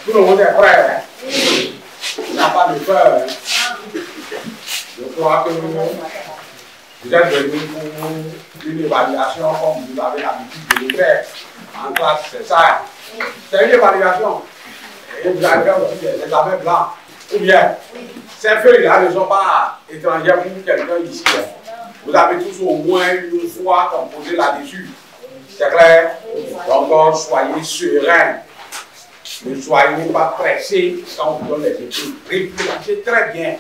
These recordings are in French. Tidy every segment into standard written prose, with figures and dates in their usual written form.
Tout le monde est prêt. Hein? Il n'y a pas de peur. Hein? Je crois que vous êtes venus pour une évaluation comme vous avez l'habitude de le faire. En classe, c'est ça. C'est une évaluation. Et vous allez faire aussi des examens blancs. Ou bien, ces feuilles-là ne sont pas étrangères pour quelqu'un ici. Vous avez tous au moins une fois composé là-dessus. C'est clair? Donc, soyez sereins. Ne soyez pas pressés quand on vous donne les études. Réfléchissez très bien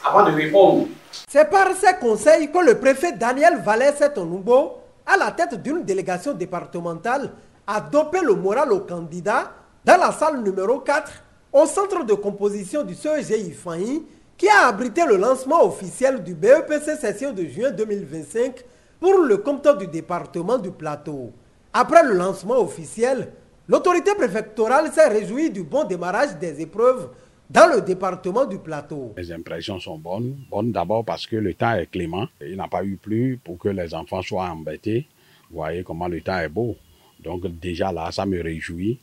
avant de répondre. C'est par ces conseils que le préfet Daniel Valais-Setonoubo, à la tête d'une délégation départementale, a dopé le moral aux candidats dans la salle numéro 4 au centre de composition du CEG Ifaï, qui a abrité le lancement officiel du BEPC session de juin 2025 pour le compte du département du Plateau. Après le lancement officiel, l'autorité préfectorale s'est réjouie du bon démarrage des épreuves dans le département du Plateau. Les impressions sont bonnes. Bonnes d'abord parce que le temps est clément. Il n'a pas eu plu pour que les enfants soient embêtés. Vous voyez comment le temps est beau. Donc déjà là, ça me réjouit.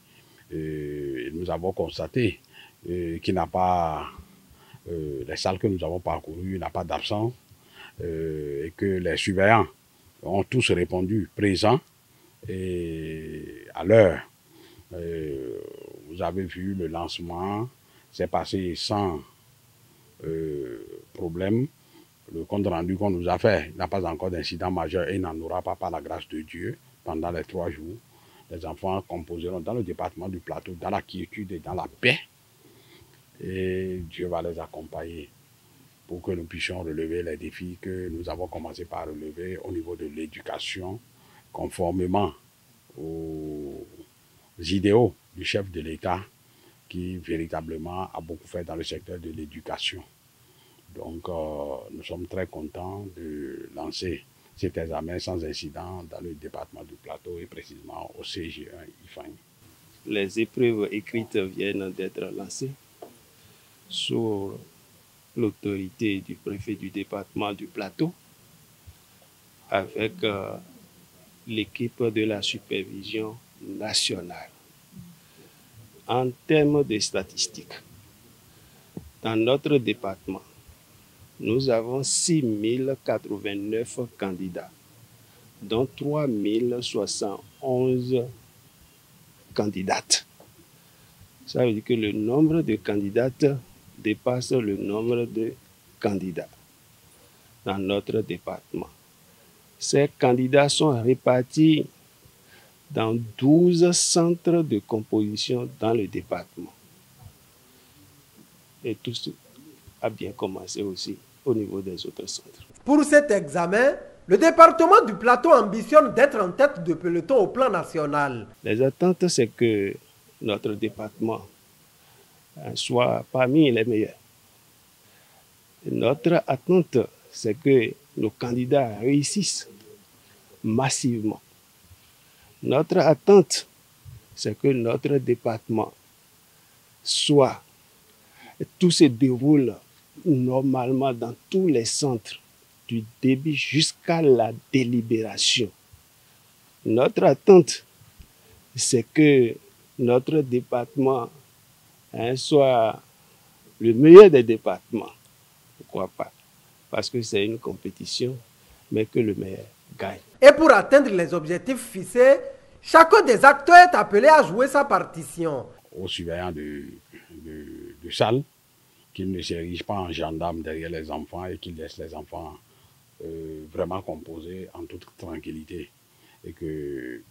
Nous avons constaté qu'il n'a pas, les salles que nous avons parcourues, il n'a pas d'absence et que les surveillants ont tous répondu présents et à l'heure. Vous avez vu le lancement, c'est passé sans problème. Le compte rendu qu'on nous a fait n'a pas encore d'incident majeur et n'en aura pas par la grâce de Dieu pendant les 3 jours. Les enfants composeront dans le département du Plateau, dans la quiétude et dans la paix. Et Dieu va les accompagner pour que nous puissions relever les défis que nous avons commencé par relever au niveau de l'éducation, conformément aux idéaux du chef de l'État qui véritablement a beaucoup fait dans le secteur de l'éducation. Donc nous sommes très contents de lancer cet examen sans incident dans le département du Plateau et précisément au CEG Ifaï. Les épreuves écrites viennent d'être lancées sous l'autorité du préfet du département du Plateau avec l'équipe de la supervision nationale. En termes de statistiques, dans notre département, nous avons 6 089 candidats, dont 3 071 candidates. Ça veut dire que le nombre de candidates dépasse le nombre de candidats dans notre département. Ces candidats sont répartis dans 12 centres de composition dans le département. Et tout ça a bien commencé aussi au niveau des autres centres. Pour cet examen, le département du Plateau ambitionne d'être en tête de peloton au plan national. Les attentes, c'est que notre département soit parmi les meilleurs. Et notre attente, c'est que nos candidats réussissent massivement. Notre attente, c'est que notre département tout se déroule normalement dans tous les centres, du début jusqu'à la délibération. Notre attente, c'est que notre département soit le meilleur des départements. Pourquoi pas? Parce que c'est une compétition, mais que le meilleur gagne. Et pour atteindre les objectifs fixés, chacun des acteurs est appelé à jouer sa partition. Aux surveillants de salle, qu'ils ne s'érigent pas en gendarmes derrière les enfants et qu'ils laissent les enfants vraiment composer en toute tranquillité. Et que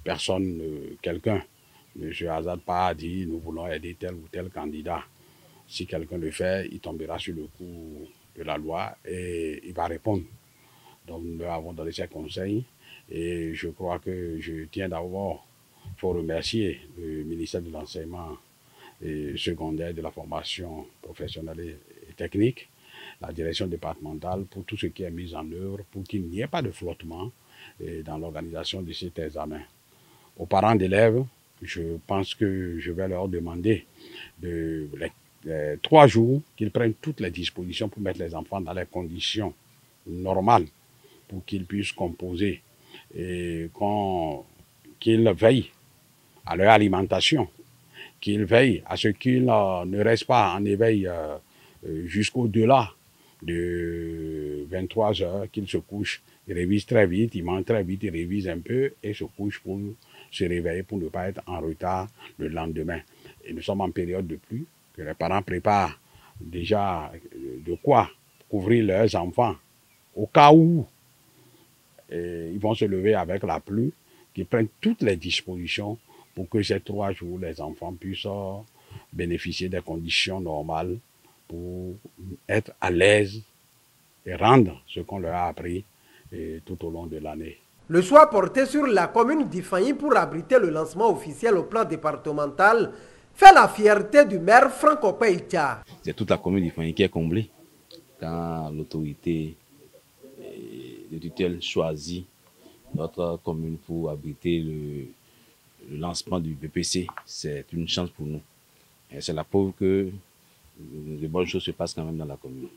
quelqu'un ne se hasarde pas à dire nous voulons aider tel ou tel candidat. Si quelqu'un le fait, il tombera sur le coup de la loi et il va répondre. Donc nous avons donné ces conseils et je crois que je tiens d'abord, il faut remercier le ministère de l'Enseignement secondaire, de la formation professionnelle et technique, la direction départementale pour tout ce qui est mis en œuvre pour qu'il n'y ait pas de flottement dans l'organisation de cet examen. Aux parents d'élèves, je pense que je vais leur demander les 3 jours qu'ils prennent toutes les dispositions pour mettre les enfants dans les conditions normales pour qu'ils puissent composer et qu'ils veillent à leur alimentation, qu'il veille à ce qu'il ne reste pas en éveil jusqu'au-delà de 23 heures, qu'il se couche, il révise très vite, il mange très vite, il révise un peu et se couche pour se réveiller, pour ne pas être en retard le lendemain. Et nous sommes en période de pluie, que les parents préparent déjà de quoi couvrir leurs enfants au cas où ils vont se lever avec la pluie, qu'ils prennent toutes les dispositions pour que ces 3 jours, les enfants puissent bénéficier des conditions normales pour être à l'aise et rendre ce qu'on leur a appris tout au long de l'année. Le choix porté sur la commune d'Ifani pour abriter le lancement officiel au plan départemental fait la fierté du maire Franco Peïtia. C'est toute la commune d'Ifani qui est comblée quand l'autorité de tutelle choisit notre commune pour abriter le lancement du BPC. C'est une chance pour nous. C'est la preuve que de bonnes choses se passent quand même dans la commune.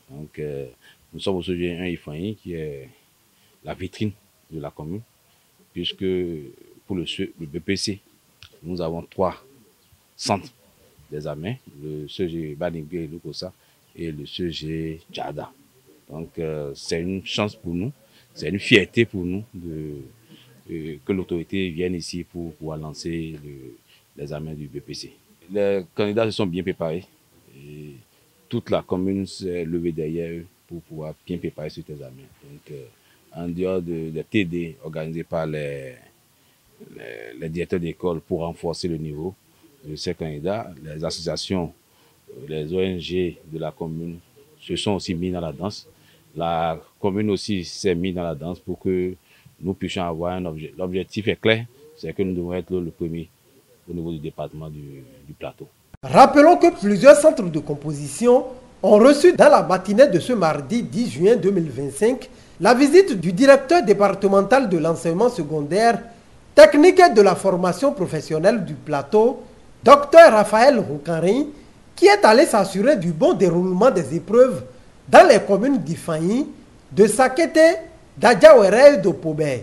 Donc, nous sommes aujourd'hui un Ifani qui est la vitrine de la commune, puisque pour le BPC, nous avons 3 centres d'examen, le CG Banigbe et Lukosa et le CG Tchada. Donc, c'est une chance pour nous, c'est une fierté pour nous que l'autorité vienne ici pour pouvoir lancer l'examen du BPC. Les candidats se sont bien préparés et toute la commune s'est levée derrière eux pour pouvoir bien préparer cet examen. Donc, en dehors des TD organisés par les directeurs d'école pour renforcer le niveau de ces candidats, les associations, les ONG de la commune se sont aussi mis dans la danse. La commune aussi s'est mise dans la danse pour que nous puissions avoir un objet. L'objectif est clair, c'est que nous devons être le premier au niveau du département du Plateau. Rappelons que plusieurs centres de composition ont reçu dans la matinée de ce mardi 10 juin 2025 la visite du directeur départemental de l'enseignement secondaire, technique et de la formation professionnelle du Plateau, Dr Raphaël Roukanri, qui est allé s'assurer du bon déroulement des épreuves dans les communes d'Ifani, de Sakete, d'Adjawere et de Pobé.